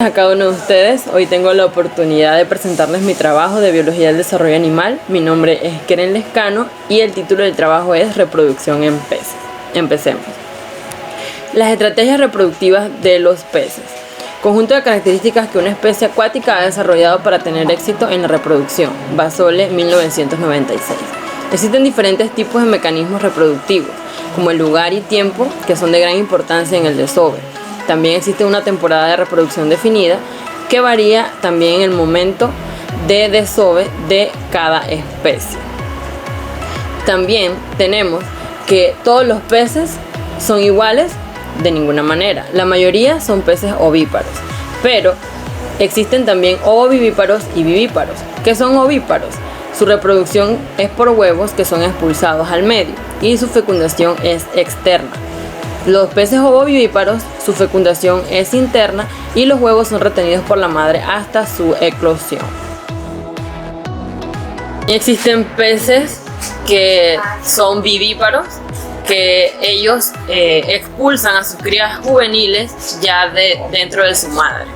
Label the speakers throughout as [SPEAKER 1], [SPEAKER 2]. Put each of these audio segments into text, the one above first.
[SPEAKER 1] A cada uno de ustedes, hoy tengo la oportunidad de presentarles mi trabajo de Biología del Desarrollo Animal. Mi nombre es Keren Lescano y el título del trabajo es Reproducción en peces. Empecemos. Las estrategias reproductivas de los peces. Conjunto de características que una especie acuática ha desarrollado para tener éxito en la reproducción. Basole, 1996. Existen diferentes tipos de mecanismos reproductivos, como el lugar y tiempo, que son de gran importancia en el desove. También existe una temporada de reproducción definida que varía también en el momento de desove de cada especie. También tenemos que todos los peces son iguales de ninguna manera. La mayoría son peces ovíparos, pero existen también ovovivíparos y vivíparos. ¿Qué son ovíparos? Su reproducción es por huevos que son expulsados al medio y su fecundación es externa. Los peces ovovivíparos, su fecundación es interna y los huevos son retenidos por la madre hasta su eclosión. Existen peces que son vivíparos, que ellos expulsan a sus crías juveniles ya dentro de su madre.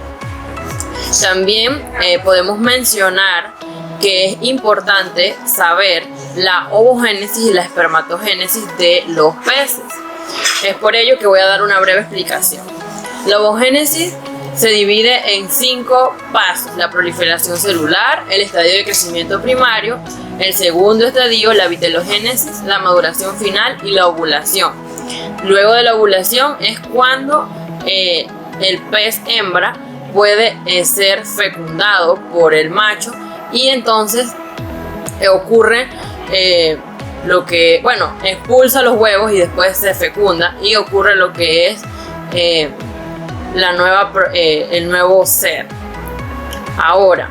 [SPEAKER 1] También podemos mencionar que es importante saber la ovogénesis y la espermatogénesis de los peces. Es por ello que voy a dar una breve explicación. La ovogénesis se divide en 5 pasos: la proliferación celular, el estadio de crecimiento primario, el segundo estadio, la vitelogénesis, la maduración final y la ovulación. Luego de la ovulación es cuando el pez hembra puede ser fecundado por el macho y entonces ocurre lo que, expulsa los huevos y después se fecunda y ocurre lo que es el nuevo ser. Ahora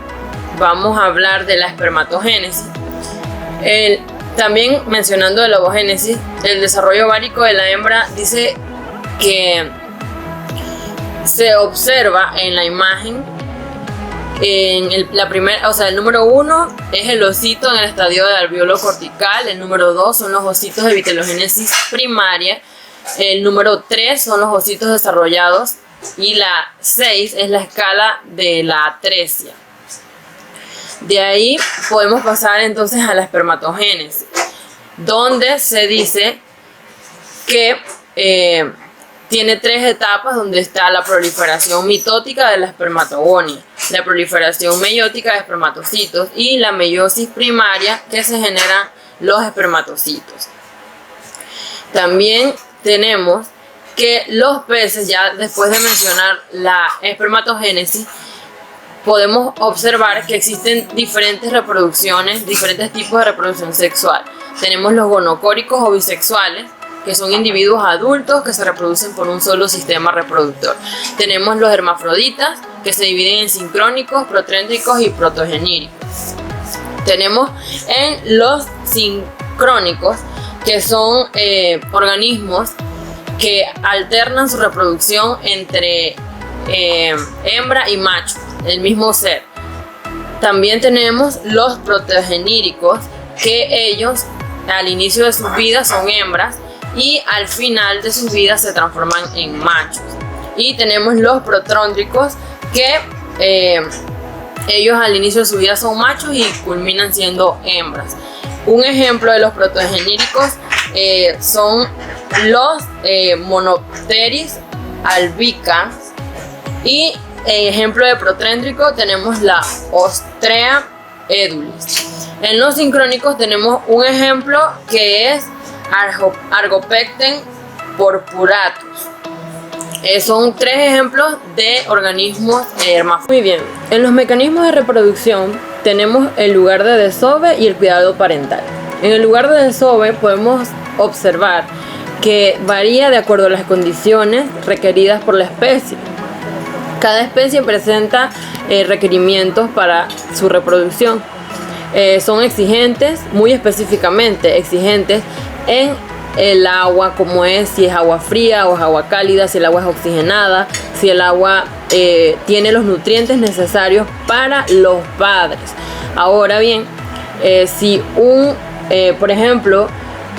[SPEAKER 1] vamos a hablar de la espermatogénesis. También mencionando de la ovogénesis, el desarrollo ovárico de la hembra dice que se observa en la imagen. El número 1 es el osito en el estadio de alvéolo cortical, el número 2 son los ositos de vitelogénesis primaria, el número 3 son los ositos desarrollados y la 6 es la escala de la atresia. De ahí podemos pasar entonces a la espermatogénesis, donde se dice que tiene 3 etapas, donde está la proliferación mitótica de la espermatogonia, la proliferación meiótica de espermatocitos y la meiosis primaria, que se generan los espermatocitos. También tenemos que los peces, ya después de mencionar la espermatogénesis, podemos observar que existen diferentes reproducciones, diferentes tipos de reproducción sexual. Tenemos los gonocóricos o bisexuales, que son individuos adultos que se reproducen por un solo sistema reproductor. Tenemos los hermafroditas, que se dividen en sincrónicos, protréndricos y protogeníricos. Tenemos en los sincrónicos, que son organismos que alternan su reproducción entre hembra y macho, el mismo ser. También tenemos los protogeníricos, que ellos al inicio de sus vidas son hembras y al final de sus vidas se transforman en machos. Y tenemos los protróndricos, que ellos al inicio de su vida son machos y culminan siendo hembras. Un ejemplo de los protogeníricos son los Monopteris albicans, y ejemplo de protréndrico tenemos la Ostrea edulis. En los sincrónicos tenemos un ejemplo que es Argopecten purpuratus. Son 3 ejemplos de organismos hermafroditas. Muy bien, en los mecanismos de reproducción tenemos el lugar de desove y el cuidado parental. En el lugar de desove podemos observar que varía de acuerdo a las condiciones requeridas por la especie. Cada especie presenta requerimientos para su reproducción. Son exigentes, muy específicamente exigentes en el agua, como es si es agua fría o es agua cálida, si el agua es oxigenada, si el agua tiene los nutrientes necesarios para los padres. Ahora bien, si por ejemplo,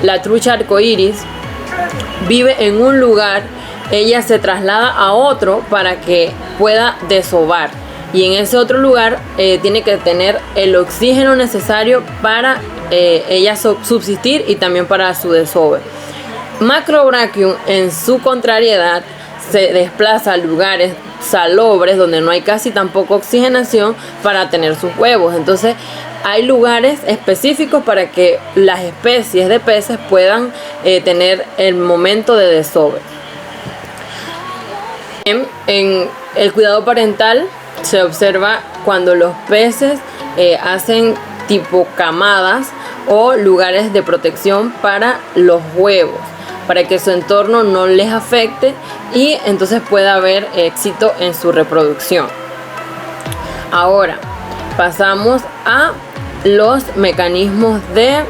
[SPEAKER 1] la trucha arcoíris vive en un lugar ella se traslada a otro para que pueda desovar. Y en ese otro lugar tiene que tener el oxígeno necesario para ella subsistir y también para su desove. Macrobrachium, en su contrariedad, se desplaza a lugares salobres donde no hay casi tampoco oxigenación para tener sus huevos. Entonces hay lugares específicos para que las especies de peces puedan tener el momento de desove. En el cuidado parental se observa cuando los peces hacen tipo camadas o lugares de protección para los huevos, para que su entorno no les afecte y entonces pueda haber éxito en su reproducción. Ahora pasamos a los mecanismos de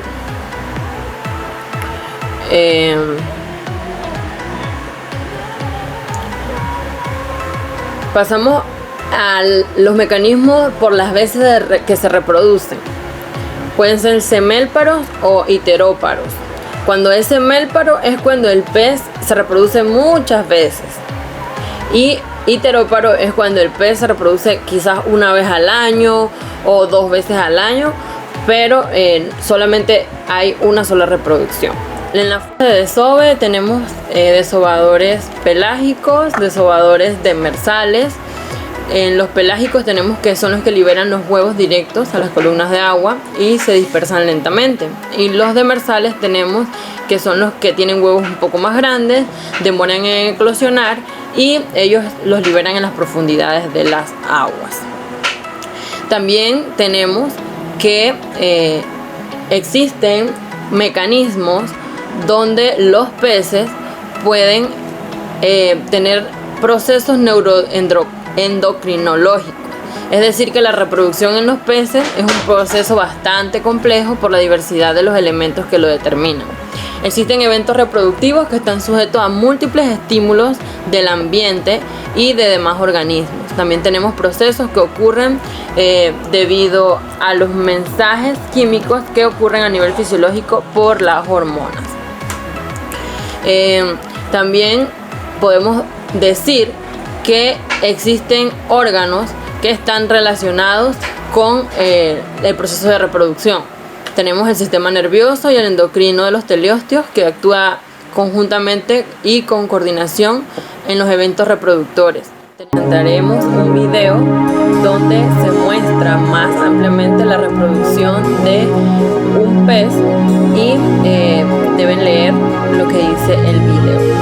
[SPEAKER 1] los mecanismos por las veces que se reproducen. Pueden ser semélparos o iteróparos. Cuando es semélparo es cuando el pez se reproduce muchas veces. Y iteróparo es cuando el pez se reproduce quizás una vez al año o 2 veces al año, pero solamente hay una sola reproducción. En la fase de desove tenemos desovadores pelágicos, desovadores demersales. En los pelágicos tenemos que son los que liberan los huevos directos a las columnas de agua y se dispersan lentamente. Y los demersales tenemos que son los que tienen huevos un poco más grandes, demoran en eclosionar y ellos los liberan en las profundidades de las aguas. También tenemos que existen mecanismos donde los peces pueden tener procesos endocrinológicos. Es decir, que la reproducción en los peces es un proceso bastante complejo por la diversidad de los elementos que lo determinan. Existen eventos reproductivos que están sujetos a múltiples estímulos del ambiente y de demás organismos. También tenemos procesos que ocurren debido a los mensajes químicos que ocurren a nivel fisiológico por las hormonas. También podemos decir que existen órganos que están relacionados con el proceso de reproducción. Tenemos el sistema nervioso y el endocrino de los teleosteos que actúa conjuntamente y con coordinación en los eventos reproductores. Presentaremos un video donde se muestra más ampliamente la reproducción de un pez y deben leer lo que dice el video.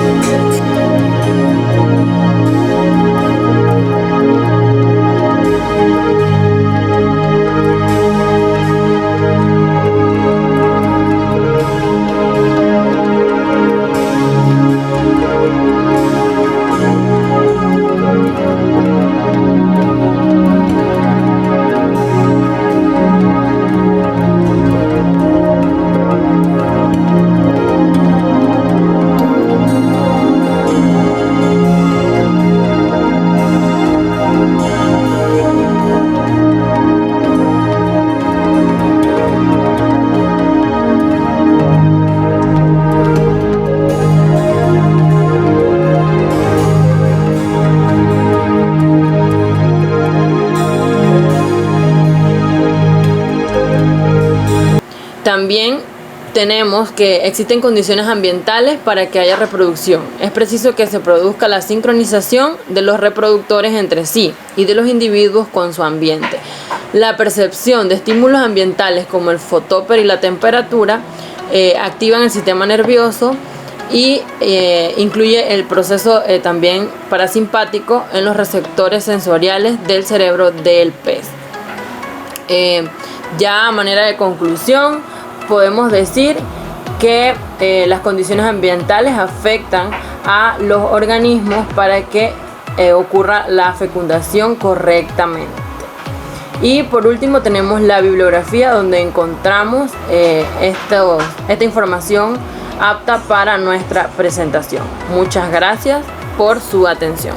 [SPEAKER 1] También tenemos que existen condiciones ambientales para que haya reproducción. Es preciso que se produzca la sincronización de los reproductores entre sí y de los individuos con su ambiente. La percepción de estímulos ambientales como el fotóper y la temperatura activan el sistema nervioso y incluye el proceso también parasimpático en los receptores sensoriales del cerebro del pez. Ya a manera de conclusión, podemos decir que las condiciones ambientales afectan a los organismos para que ocurra la fecundación correctamente. Y por último tenemos la bibliografía donde encontramos esta información apta para nuestra presentación. Muchas gracias por su atención.